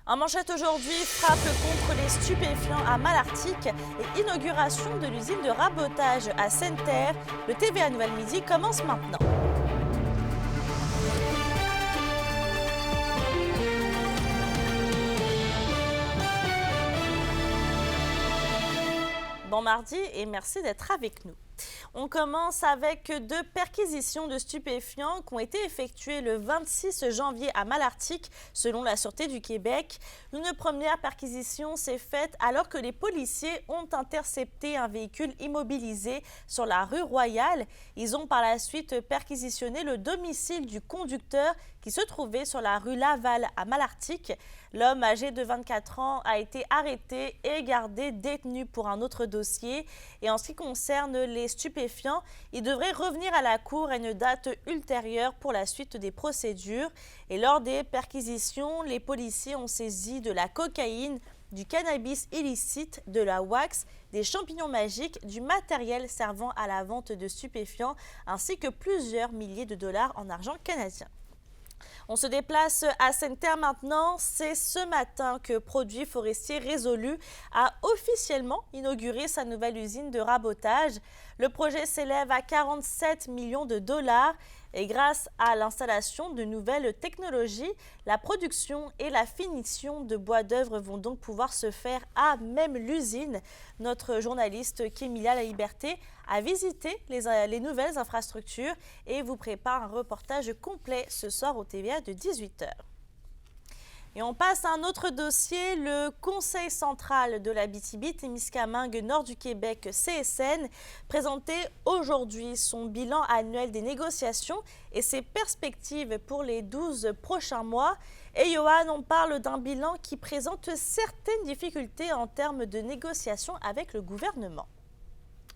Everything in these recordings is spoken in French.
En manchette aujourd'hui, frappe contre les stupéfiants à Malartic et inauguration de l'usine de rabotage à Sainte-Terre. Le TVA Nouvelle Midi commence maintenant. Bon mardi et merci d'être avec nous. On commence avec 2 perquisitions de stupéfiants qui ont été effectuées le 26 janvier à Malartic, selon la Sûreté du Québec. Une première perquisition s'est faite alors que les policiers ont intercepté un véhicule immobilisé sur la rue Royale. Ils ont par la suite perquisitionné le domicile du conducteur qui se trouvait sur la rue Laval à Malartic. L'homme âgé de 24 ans a été arrêté et gardé détenu pour un autre dossier. Et en ce qui concerne les stupéfiants, il devrait revenir à la cour à une date ultérieure pour la suite des procédures. Et lors des perquisitions, les policiers ont saisi de la cocaïne, du cannabis illicite, de la wax, des champignons magiques, du matériel servant à la vente de stupéfiants, ainsi que plusieurs milliers de dollars en argent canadien. On se déplace à Sainte-Terre maintenant. C'est ce matin que Produits forestiers Résolu a officiellement inauguré sa nouvelle usine de rabotage. Le projet s'élève à 47 millions de dollars et grâce à l'installation de nouvelles technologies, la production et la finition de bois d'œuvre vont donc pouvoir se faire à même l'usine. Notre journaliste Kémilia La Liberté a visité les nouvelles infrastructures et vous prépare un reportage complet ce soir au TVA de 18h. Et on passe à un autre dossier. Le Conseil central de l'Abitibi-Témiscamingue Nord du Québec, CSN, présentait aujourd'hui son bilan annuel des négociations et ses perspectives pour les 12 prochains mois. Et Johan, on parle d'un bilan qui présente certaines difficultés en termes de négociations avec le gouvernement.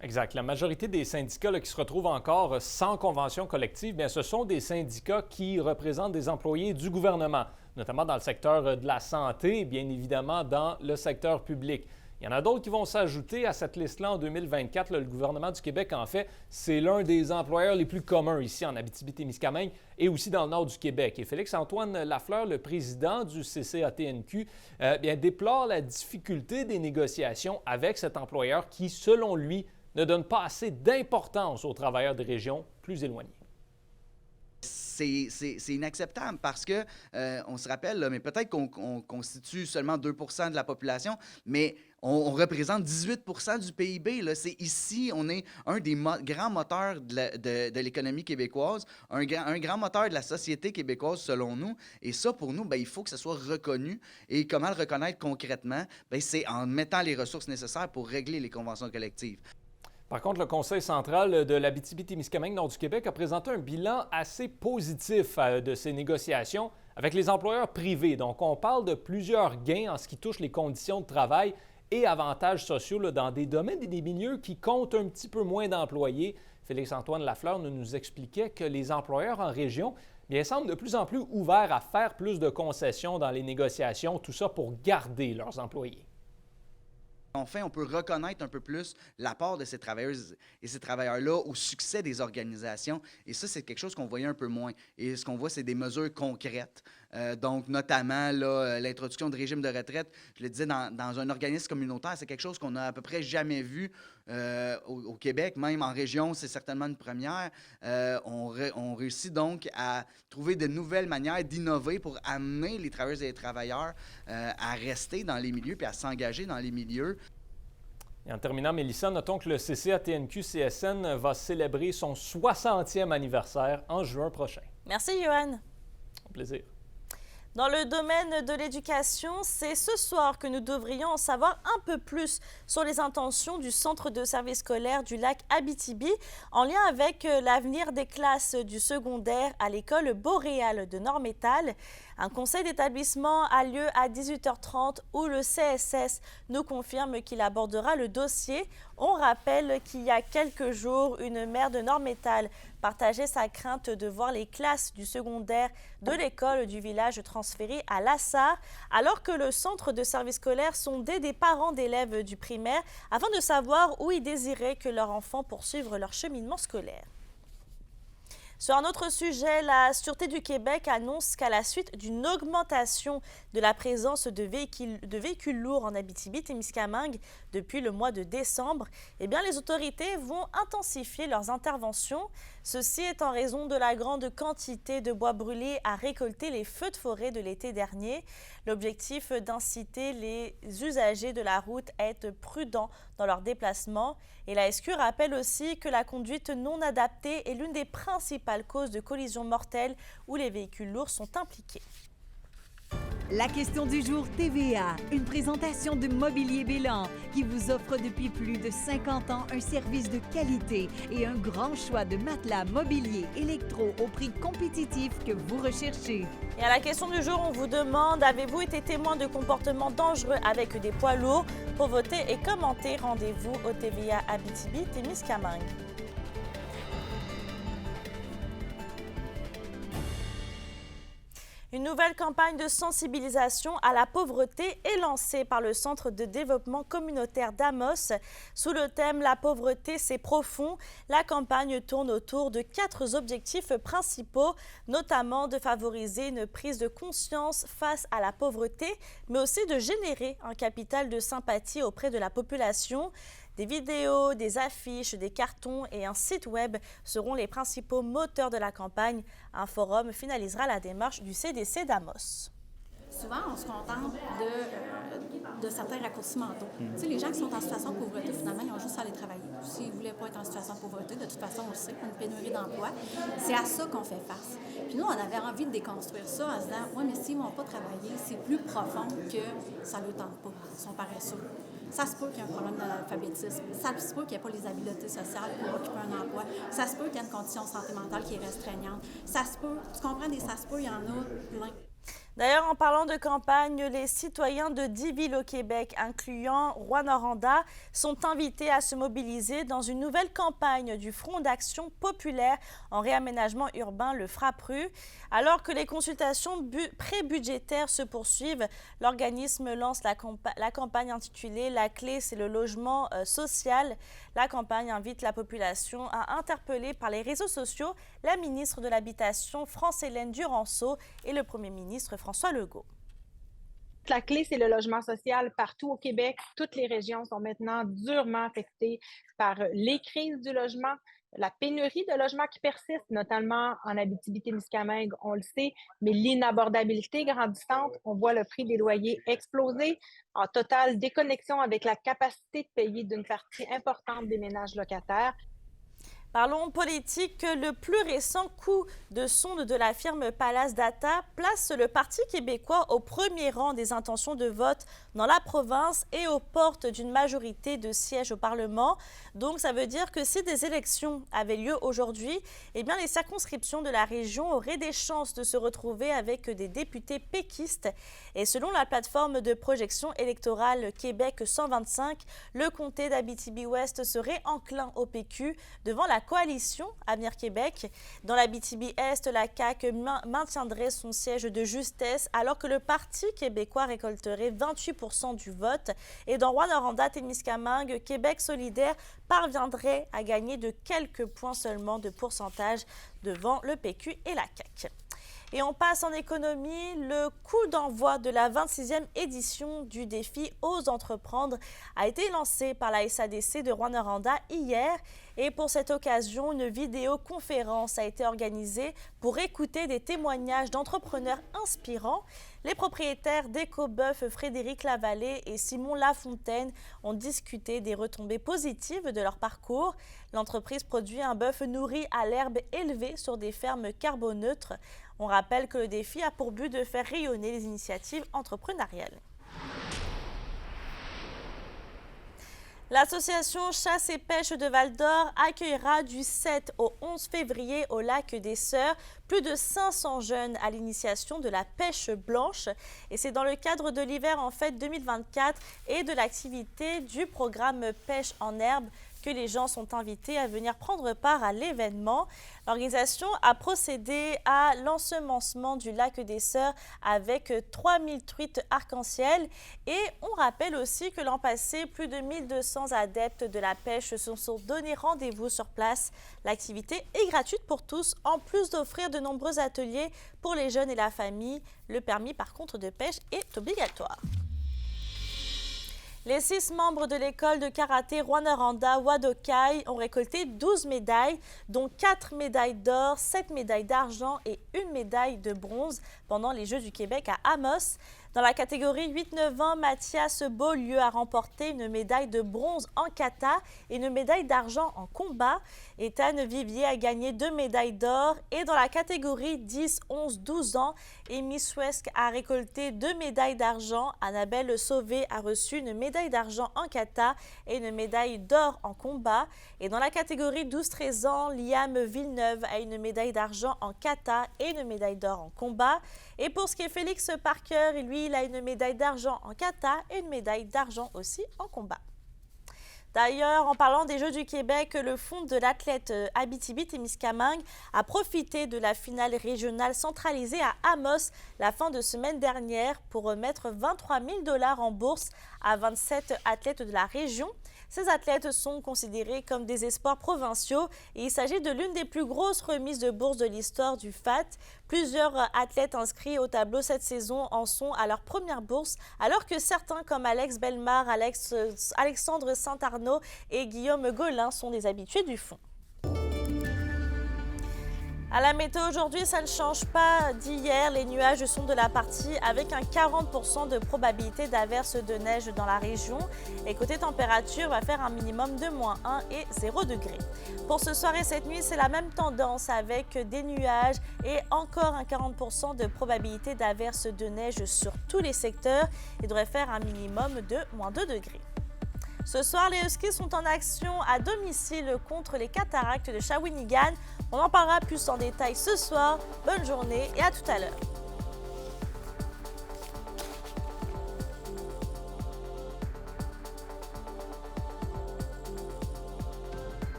Exact. La majorité des syndicats qui se retrouvent encore sans convention collective, bien, ce sont des syndicats qui représentent des employés du gouvernement, notamment dans le secteur de la santé et bien évidemment dans le secteur public. Il y en a d'autres qui vont s'ajouter à cette liste-là en 2024. Le gouvernement du Québec, en fait, c'est l'un des employeurs les plus communs ici en Abitibi-Témiscamingue et aussi dans le nord du Québec. Et Félix-Antoine Lafleur, le président du CCATNQ, déplore la difficulté des négociations avec cet employeur qui, selon lui, ne donne pas assez d'importance aux travailleurs des régions plus éloignées. C'est inacceptable parce que, on se rappelle, là, mais peut-être qu'on constitue seulement 2 % de la population, mais on représente 18 % du PIB. C'est ici, on est un des grands moteurs de l'économie québécoise, un grand moteur de la société québécoise selon nous. Et ça, pour nous, il faut que ça soit reconnu. Et comment le reconnaître concrètement? C'est en mettant les ressources nécessaires pour régler les conventions collectives. Par contre, le Conseil central de l'Abitibi-Témiscamingue Nord du Québec a présenté un bilan assez positif de ces négociations avec les employeurs privés. Donc, on parle de plusieurs gains en ce qui touche les conditions de travail et avantages sociaux dans des domaines et des milieux qui comptent un petit peu moins d'employés. Félix-Antoine Lafleur nous expliquait que les employeurs en région semblent de plus en plus ouverts à faire plus de concessions dans les négociations, tout ça pour garder leurs employés. Enfin, on peut reconnaître un peu plus l'apport de ces travailleuses et ces travailleurs-là au succès des organisations. Et ça, c'est quelque chose qu'on voyait un peu moins. Et ce qu'on voit, c'est des mesures concrètes. Donc, notamment, l'introduction de régime de retraite, je le disais, dans un organisme communautaire, c'est quelque chose qu'on n'a à peu près jamais vu au Québec. Même en région, c'est certainement une première. On réussit donc à trouver de nouvelles manières d'innover pour amener les travailleuses et les travailleurs à rester dans les milieux puis à s'engager dans les milieux. Et en terminant, Mélissa, notons que le CCATNQ-CSN va célébrer son 60e anniversaire en juin prochain. Merci, Johan. Au plaisir. Dans le domaine de l'éducation, c'est ce soir que nous devrions en savoir un peu plus sur les intentions du Centre de services scolaires du lac Abitibi en lien avec l'avenir des classes du secondaire à l'école boréale de Nord-Métal. Un conseil d'établissement a lieu à 18h30 où le CSS nous confirme qu'il abordera le dossier. On rappelle qu'il y a quelques jours, une mère de Nord-Métal partageait sa crainte de voir les classes du secondaire de l'école du village transférées à Lassar, alors que le centre de services scolaires sondait des parents d'élèves du primaire afin de savoir où ils désiraient que leur enfant poursuive leur cheminement scolaire. Sur un autre sujet, la Sûreté du Québec annonce qu'à la suite d'une augmentation de la présence de véhicules lourds en Abitibi-Témiscamingue depuis le mois de décembre, eh bien, les autorités vont intensifier leurs interventions. Ceci est en raison de la grande quantité de bois brûlés à récolter les feux de forêt de l'été dernier. L'objectif d'inciter les usagers de la route à être prudents dans leurs déplacements. Et la SQ rappelle aussi que la conduite non adaptée est l'une des principales causes de collisions mortelles où les véhicules lourds sont impliqués. La question du jour TVA, une présentation de Mobilier Bélan qui vous offre depuis plus de 50 ans un service de qualité et un grand choix de matelas, mobilier, électro au prix compétitif que vous recherchez. Et à la question du jour, on vous demande, avez-vous été témoin de comportements dangereux avec des poids lourds? Pour voter et commenter, rendez-vous au TVA Abitibi-Témiscamingue. Une nouvelle campagne de sensibilisation à la pauvreté est lancée par le Centre de développement communautaire d'Amos. Sous le thème « La pauvreté, c'est profond », la campagne tourne autour de 4 objectifs principaux, notamment de favoriser une prise de conscience face à la pauvreté, mais aussi de générer un capital de sympathie auprès de la population. Des vidéos, des affiches, des cartons et un site web seront les principaux moteurs de la campagne. Un forum finalisera la démarche du CDC d'Amos. Souvent, on se contente de certains raccourcis mentaux. Tu sais, les gens qui sont en situation de pauvreté, finalement, ils ont juste à aller travailler. S'ils ne voulaient pas être en situation de pauvreté, de toute façon, on le sait, une pénurie d'emploi. C'est à ça qu'on fait face. Puis nous, on avait envie de déconstruire ça en se disant « Oui, mais s'ils ne vont pas travailler, c'est plus profond que ça ne le tente pas. Ils sont paresseux. » Ça se peut qu'il y ait un problème d'analphabétisme. Ça se peut qu'il n'y ait pas les habiletés sociales pour occuper un emploi. Ça se peut qu'il y ait une condition de santé mentale qui est restreignante. Ça se peut, tu comprends, des ça se peut, il y en a plein. D'ailleurs, en parlant de campagne, les citoyens de 10 villes au Québec, incluant Rouyn-Noranda, sont invités à se mobiliser dans une nouvelle campagne du Front d'action populaire en réaménagement urbain, le FRAPRU. Alors que les consultations pré-budgétaires se poursuivent, l'organisme lance la campagne intitulée « La clé, c'est le logement social ». La campagne invite la population à interpeller par les réseaux sociaux la ministre de l'Habitation, France-Hélène Duranceau, et le premier ministre François Legault. La clé, c'est le logement social partout au Québec. Toutes les régions sont maintenant durement affectées par les crises du logement, la pénurie de logements qui persiste, notamment en Abitibi-Témiscamingue, on le sait, mais l'inabordabilité grandissante, on voit le prix des loyers exploser, en totale déconnexion avec la capacité de payer d'une partie importante des ménages locataires. Parlons politique. Le plus récent coup de sonde de la firme Palace Data place le Parti québécois au premier rang des intentions de vote dans la province et aux portes d'une majorité de sièges au Parlement. Donc, ça veut dire que si des élections avaient lieu aujourd'hui, eh bien, les circonscriptions de la région auraient des chances de se retrouver avec des députés péquistes. Et selon la plateforme de projection électorale Québec 125, le comté d'Abitibi-Ouest serait enclin au PQ devant la coalition Avenir Québec. Dans l'Abitibi-Est, la CAQ maintiendrait son siège de justesse alors que le Parti québécois récolterait 28% du vote. Et dans Rouyn-Noranda-Témiscamingue, Québec solidaire parviendrait à gagner de quelques points seulement de pourcentage devant le PQ et la CAQ. Et on passe en économie. Le coup d'envoi de la 26e édition du défi Ose entreprendre a été lancé par la SADC de Rouyn-Noranda hier. Et pour cette occasion, une vidéoconférence a été organisée pour écouter des témoignages d'entrepreneurs inspirants. Les propriétaires d'Écoboeuf Frédéric Lavallée et Simon Lafontaine ont discuté des retombées positives de leur parcours. L'entreprise produit un bœuf nourri à l'herbe élevé sur des fermes carboneutres. On rappelle que le défi a pour but de faire rayonner les initiatives entrepreneuriales. L'association Chasse et Pêche de Val-d'Or accueillera du 7 au 11 février au lac des Sœurs plus de 500 jeunes à l'initiation de la pêche blanche. Et c'est dans le cadre de l'hiver en fête 2024 et de l'activité du programme Pêche en herbe que les gens sont invités à venir prendre part à l'événement. L'organisation a procédé à l'ensemencement du lac des Sœurs avec 3000 truites arc-en-ciel. Et on rappelle aussi que l'an passé, plus de 1200 adeptes de la pêche se sont donné rendez-vous sur place. L'activité est gratuite pour tous, en plus d'offrir de nombreux ateliers pour les jeunes et la famille. Le permis, par contre, de pêche est obligatoire. Les 6 membres de l'école de karaté Rwanda Wadokai ont récolté 12 médailles, dont 4 médailles d'or, 7 médailles d'argent et 1 médaille de bronze pendant les Jeux du Québec à Amos. Dans la catégorie 8-9 ans, Mathias Beaulieu a remporté une médaille de bronze en kata et une médaille d'argent en combat. Ethan Vivier a gagné 2 médailles d'or. Et dans la catégorie 10, 11, 12 ans, Amy Swesk a récolté 2 médailles d'argent. Annabelle Sauvé a reçu une médaille d'argent en kata et une médaille d'or en combat. Et dans la catégorie 12-13 ans, Liam Villeneuve a une médaille d'argent en kata et une médaille d'or en combat. Et pour ce qui est Félix Parker, lui, il a une médaille d'argent en kata et une médaille d'argent aussi en combat. D'ailleurs, en parlant des Jeux du Québec, le fonds de l'athlète Abitibi-Témiscamingue a profité de la finale régionale centralisée à Amos la fin de semaine dernière pour remettre 23 000 $ en bourse à 27 athlètes de la région. Ces athlètes sont considérés comme des espoirs provinciaux et il s'agit de l'une des plus grosses remises de bourse de l'histoire du FAT. Plusieurs athlètes inscrits au tableau cette saison en sont à leur première bourse, alors que certains comme Alex Bellemare, Alexandre Saint-Arnaud et Guillaume Gaulin sont des habitués du fonds. À la météo aujourd'hui, ça ne change pas d'hier. Les nuages sont de la partie avec un 40% de probabilité d'averse de neige dans la région. Et côté température, va faire un minimum de -1 et 0 degrés. Pour ce soir et cette nuit, c'est la même tendance avec des nuages et encore un 40% de probabilité d'averse de neige sur tous les secteurs. Il devrait faire un minimum de -2 degrés. Ce soir, les Huskies sont en action à domicile contre les Cataractes de Shawinigan. On en parlera plus en détail ce soir. Bonne journée et à tout à l'heure.